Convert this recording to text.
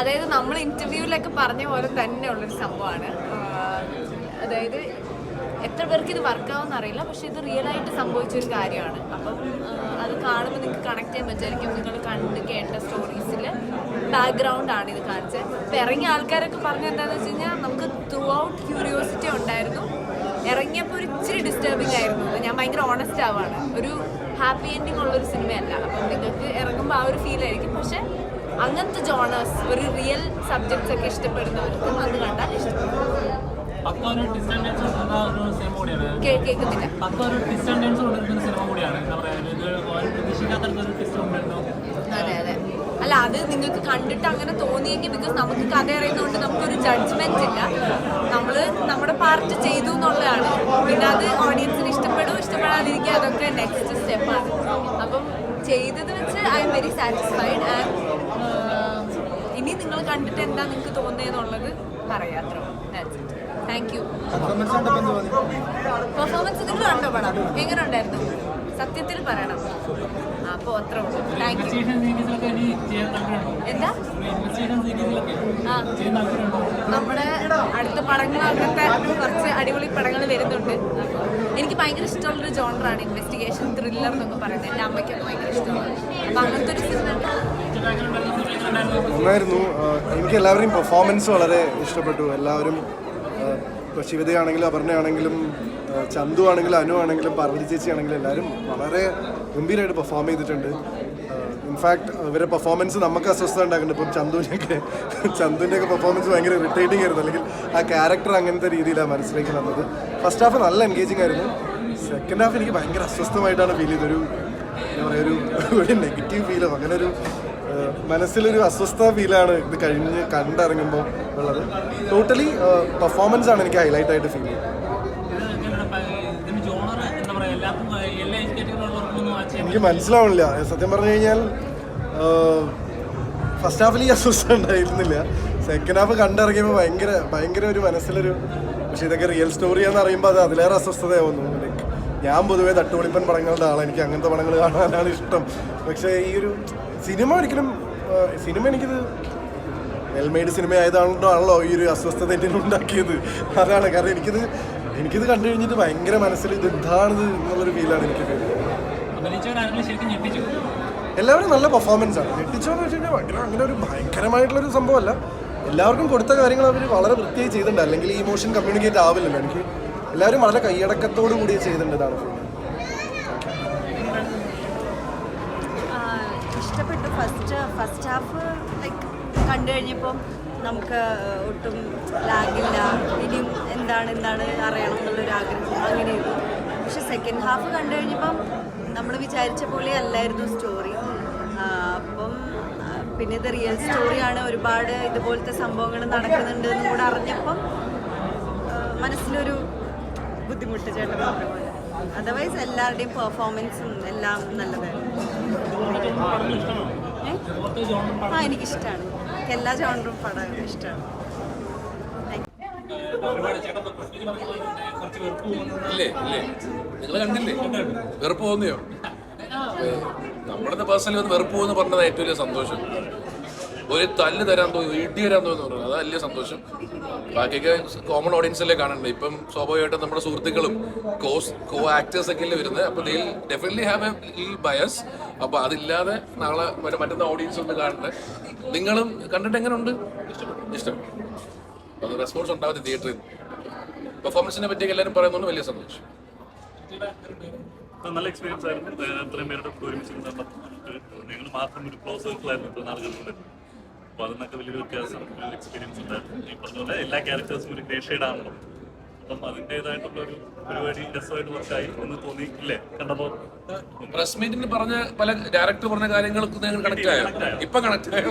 അതായത് നമ്മൾ ഇന്റർവ്യൂവിലൊക്കെ പറഞ്ഞ പോലെ തന്നെയുള്ളൊരു സംഭവമാണ്. അതായത് എത്ര പേർക്ക് ഇത് വർക്കാവുമെന്ന് അറിയില്ല, പക്ഷെ ഇത് റിയൽ ആയിട്ട് സംഭവിച്ചൊരു കാര്യമാണ്. അപ്പം അത് കാണുമ്പോൾ നിങ്ങൾക്ക് കണക്ട് ചെയ്യാൻ പറ്റുമായിരിക്കും. നിങ്ങൾ കണ്ട് കേട്ട സ്റ്റോറീസിൽ ബാക്ക്ഗ്രൗണ്ടാണ് ഇത് കാണിച്ചത്. ഇപ്പം ഇറങ്ങിയ ആൾക്കാരൊക്കെ പറഞ്ഞത് എന്താണെന്ന് വെച്ച് കഴിഞ്ഞാൽ നമുക്ക് ത്രൂ ഔട്ട് ക്യൂരിയോസിറ്റി ഉണ്ടായിരുന്നു. ഇറങ്ങിയപ്പോൾ ഒരു ഇച്ചിരി ഡിസ്റ്റർബിംഗ് ആയിരുന്നു. ഞാൻ ഭയങ്കര ഓണസ്റ്റ് ആവാണ്. ഒരു ഹാപ്പി എൻഡിങ് ഉള്ളൊരു സിനിമയല്ല. അപ്പം നിങ്ങൾക്ക് ഇറങ്ങുമ്പോൾ ആ ഒരു ഫീൽ ആയിരിക്കും. പക്ഷെ അങ്ങനത്തെ ജോണേഴ്സ്, ഒരു റിയൽ സബ്ജക്ട്സ് ഒക്കെ ഇഷ്ടപ്പെടുന്നവർക്കും അത് കണ്ടാൽ ഇഷ്ടപ്പെടും. കേൾക്കുന്നില്ല. അതെ അതെ. അല്ല, അത് നിങ്ങൾക്ക് കണ്ടിട്ട് അങ്ങനെ തോന്നിയെങ്കിൽ, ബിക്കോസ് നമുക്ക് കഥ അറിയുന്നതുകൊണ്ട് നമുക്കൊരു ജഡ്ജ്മെന്റ് ഇല്ല. നമ്മൾ നമ്മുടെ പാർട്ട് ചെയ്തു എന്നുള്ളതാണ്. പിന്നെ അത് ഓഡിയൻസിന് ഇഷ്ടപ്പെടും ഇഷ്ടപ്പെടാതിരിക്കുക, അതൊക്കെ നെക്സ്റ്റ് സ്റ്റെപ്പാണ്. അപ്പം ചെയ്തത് വെച്ച് I am very satisfied. And ഇനി നിങ്ങൾ കണ്ടിട്ട് എന്താ നിങ്ങൾക്ക് തോന്നിയെന്നുള്ളത് പറയാത്ര. Thank you. പെർഫോമൻസ് നിങ്ങൾ കണ്ടോ പടം? എങ്ങനെ ഉണ്ടായിരുന്നു? സത്യത്തിൽ പറയണം. അപ്പോൾ അത്ര ഉള്ളൂ. Thank you. എന്താ നമ്മുടെ അടുത്ത പടങ്ങളൊക്കെ കുറച്ച് അടിപൊളി പടങ്ങൾ വരുന്നുണ്ട്. എനിക്ക് ഭയങ്കര ഇഷ്ടമുള്ളൊരു ജോണറാണ് ഇൻവെസ്റ്റിഗേഷൻ ത്രില്ലർ എന്നൊക്കെ പറയുന്നത്. എൻ്റെ അമ്മയ്ക്കൊക്കെ ഭയങ്കര ഇഷ്ടമാണ്. അപ്പം അങ്ങനത്തെ ഒരു സിനിമ നന്നായിരുന്നു. എനിക്ക് എല്ലാവരെയും പെർഫോമൻസ് വളരെ ഇഷ്ടപ്പെട്ടു. എല്ലാവരും ഇപ്പോൾ ശിവതയാണെങ്കിലും അപർണയാണെങ്കിലും ചന്തു ആണെങ്കിലും അനു ആണെങ്കിലും പാർവതി ചേച്ചി ആണെങ്കിലും എല്ലാവരും വളരെ ഗംഭീരമായിട്ട് പെർഫോം ചെയ്തിട്ടുണ്ട്. ഇൻഫാക്ട് ഇവരുടെ പെർഫോമൻസ് നമുക്ക് അസ്വസ്ഥത ഉണ്ടാക്കുന്നുണ്ട്. ഇപ്പം ചന്തുവിൻ്റെയൊക്കെ പെർഫോമൻസ് ഭയങ്കര ഇറിറ്റേറ്റിംഗ് ആയിരുന്നു. അല്ലെങ്കിൽ ആ ക്യാരക്ടർ അങ്ങനത്തെ രീതിയിലാണ് മനസ്സിലേക്ക് വന്നത്. ഫസ്റ്റ് ഹാഫ് നല്ല എൻഗേജിങ് ആയിരുന്നു. സെക്കൻഡ് ഹാഫ് എനിക്ക് ഭയങ്കര അസ്വസ്ഥമായിട്ടാണ് ഫീൽ ചെയ്തത്. എന്താ പറയുക, ഒരു നെഗറ്റീവ് ഫീലോ അങ്ങനെ ഒരു മനസ്സിലൊരു അസ്വസ്ഥ ഫീലാണ് ഇത് കഴിഞ്ഞ് കണ്ടിറങ്ങുമ്പോൾ ഉള്ളത്. ടോട്ടലി പെർഫോമൻസ് ആണ് എനിക്ക് ഹൈലൈറ്റ് ആയിട്ട് ഫീൽ ചെയ്തത്. എനിക്ക് മനസ്സിലാവണില്ല സത്യം പറഞ്ഞു കഴിഞ്ഞാൽ. ഫസ്റ്റ് ഹാഫിൽ ഈ അസ്വസ്ഥ ഉണ്ടായിരുന്നില്ല. സെക്കൻഡ് ഹാഫ് കണ്ടിറങ്ങിയപ്പോൾ ഭയങ്കര ഒരു മനസ്സിലൊരു, പക്ഷേ ഇതൊക്കെ റിയൽ സ്റ്റോറിയാന്ന് അറിയുമ്പോൾ അത് അതിലേറെ അസ്വസ്ഥതയാവുന്നു. ലൈക്ക് ഞാൻ പൊതുവേ തട്ടുപൊളിപ്പൻ പടങ്ങളുടെ ആളാണ്. എനിക്ക് അങ്ങനത്തെ പടങ്ങൾ കാണാനാണ് ഇഷ്ടം. പക്ഷേ ഈ ഒരു സിനിമ എനിക്കിത് വെൽമെയ്ഡ് സിനിമ ആയതാണല്ലോ ഈ ഒരു അസ്വസ്ഥത എൻ്റെ ഉണ്ടാക്കിയത്. അതാണ് കാരണം. എനിക്കിത് കണ്ടു കഴിഞ്ഞിട്ട് ഭയങ്കര മനസ്സിൽ ഇത് എന്താണിത് എന്നുള്ളൊരു ഫീലാണ് എനിക്ക്. എല്ലാവരും നല്ല പെർഫോമൻസ് ആണ്. ഞെട്ടിച്ചോന്ന് വെച്ച് കഴിഞ്ഞാൽ അങ്ങനെ ഒരു ഭയങ്കരമായിട്ടുള്ളൊരു സംഭവമല്ല. എല്ലാവർക്കും കൊടുത്ത കാര്യങ്ങൾ അവർ വളരെ വൃത്തിയായി ചെയ്തിട്ടുണ്ട്. അല്ലെങ്കിൽ ഈ ഇമോഷൻ കമ്മ്യൂണിക്കേറ്റ് ആവില്ലല്ലോ. എനിക്ക് എല്ലാവരും വളരെ കൈയടക്കത്തോടു കൂടി ചെയ്തിട്ടുണ്ട്. ഇതാണ് ഇഷ്ടപ്പെട്ടു. ഫസ്റ്റ് ഹാഫ് ലൈക്ക് കണ്ടു കഴിഞ്ഞപ്പം നമുക്ക് ഒട്ടും ലാഗില്ല. ഇനിയും എന്താണ് അറിയണം എന്നുള്ളൊരു ആഗ്രഹം അങ്ങനെയായിരുന്നു. പക്ഷെ സെക്കൻഡ് ഹാഫ് കണ്ടു കഴിഞ്ഞപ്പം നമ്മൾ വിചാരിച്ച പോലെ അല്ലായിരുന്നു സ്റ്റോറി. അപ്പം പിന്നെ ഇത് റിയൽ സ്റ്റോറിയാണ്. ഒരുപാട് ഇതുപോലത്തെ സംഭവങ്ങൾ നടക്കുന്നുണ്ട് എന്നും കൂടെ അറിഞ്ഞപ്പം മനസ്സിലൊരു ബുദ്ധിമുട്ട് ചേട്ടൻ പറഞ്ഞ പോലെ. അതർവൈസ് എല്ലാവരുടെയും പെർഫോമൻസും എല്ലാം നല്ലതായിരുന്നു. എനിക്കിഷ്ടമാണ്. എല്ലാ ജോണറും പടം ഇഷ്ടമാണ്. നിങ്ങൾ കണ്ടില്ലേ വെറുപ്പ് പോകുന്നയോ? നമ്മുടെ പേഴ്സണലി ഒന്ന് വെറുപ്പ് പോകുന്ന പറഞ്ഞത് ഏറ്റവും വലിയ സന്തോഷം. ഒരു തല്ല് തരാൻ തോന്നുന്നു, ഇടി തരാൻ തോന്നുന്നു, അത് വലിയ സന്തോഷം. ബാക്കിയൊക്കെ കോമൺ ഓഡിയൻസല്ലേ കാണുന്നുണ്ട്. ഇപ്പം സ്വാഭാവികമായിട്ടും നമ്മുടെ സുഹൃത്തുക്കളും കോ ആക്ടേഴ്സ് ഒക്കെ അല്ലേ വരുന്നത്. അപ്പോൾ ദേ ഡെഫിനറ്റ്ലി ഹാവ് എ ബയസ്. അപ്പോൾ അതില്ലാതെ നാളെ മറ്റുന്ന ഓഡിയൻസ് ഒന്ന് കാണണ്ടേ. നിങ്ങളും കണ്ടിട്ട് എങ്ങനെ ഉണ്ട്? ഇഷ്ടപ്പെട്ടു. അത് റെസ്പോൺസ് ഉണ്ടാവാതെ തിയേറ്ററിൽ പെർഫോമൻസിനെ പറ്റിയൊക്കെ എല്ലാവരും പറയുന്നുണ്ട്. വലിയ സന്തോഷം. നല്ല എക്സ്പീരിയൻസ് ആയിരുന്നു. ഇത്രയും പേരുടെ ഒരുമിച്ച് നിങ്ങൾ മാത്രം ഒരു ക്ലോസ് സർക്കിളായിരുന്നു ഇത്ര നാളുകളുണ്ട്. അപ്പോൾ അതിനൊക്കെ വലിയൊരു വ്യത്യാസം, വലിയൊരു എക്സ്പീരിയൻസ് ഉണ്ടായിരുന്നു. ഈ പറഞ്ഞ പോലെ എല്ലാ ക്യാരക്ടേഴ്സും ഒരു ഗ്രേ ഷെയ്ഡാണല്ലോ. അപ്പം അതിൻ്റെതായിട്ടുള്ള ഒരു പരിപാടി രസമായിട്ട് വർക്കായി എന്ന് തോന്നി ഇല്ലേ കണ്ടപ്പോൾ? പ്രസ് മീറ്റിന് പറഞ്ഞ പല ഡയറക്ടർ പറഞ്ഞ കാര്യങ്ങൾക്ക് കണക്ട് ആയോ? ഇപ്പം കണക്ട് ആയോ?